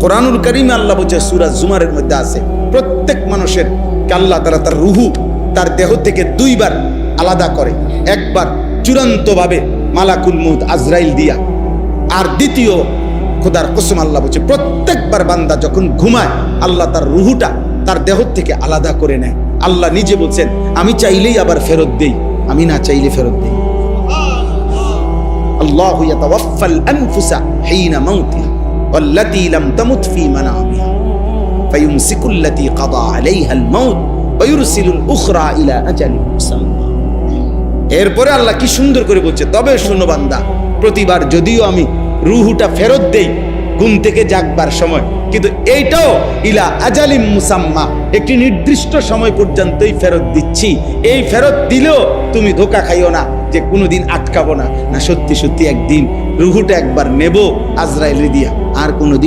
কোরআনুল কারীমে আল্লাহ বলছে, সূরা জুমারের মধ্যে আছে, প্রত্যেক মানুষের কে আল্লাহ তাআলা তার রুহু তার দেহ থেকে দুইবার আলাদা করে। একবার চূড়ান্তভাবে মালাকুল মউত আজরাইল দিয়া, আর দ্বিতীয় খোদার কসম আল্লাহ বলছে প্রত্যেকবার বান্দা যখন ঘুমায় আল্লাহ তার রুহুটা তার দেহ থেকে আলাদা করে নেয়। আল্লাহ নিজে বলছেন, আমি চাইলেই আবার ফেরত দেই, আমি না চাইলে ফেরত দেই। আল্লাহু ইয়াতাওয়াফাল আনফুসা হিনা মাউতিহা ওয়াল্লাতী লাম তামুত ফী মানামিহা ফায়ুমসিকুল্লাতী কাদা আলাইহাল মাউত ওয়া ইউরসিলুল উখরা ইলা আজালিন মুসাম্মা। এরপরে আল্লাহ কি সুন্দর করে বলছে, তবে শোনো বান্দা, প্রতিবার যদিও আমি রুহুটা ফেরত দেই ঘুম থেকে জাগবার সময়, কিন্তু এইটাও ইলা আজালিম মুসাম্মা, একটি নির্দিষ্ট সময় পর্যন্তই ফেরত দিচ্ছি। এই ফেরত দিলেও তুমি ধোঁকা খাইও না যে কোনোদিন আটকাবো না, না সত্যি সত্যি একদিন রুহুটা একবার নেব আজরাইল দিয়া, আর কোনোদিন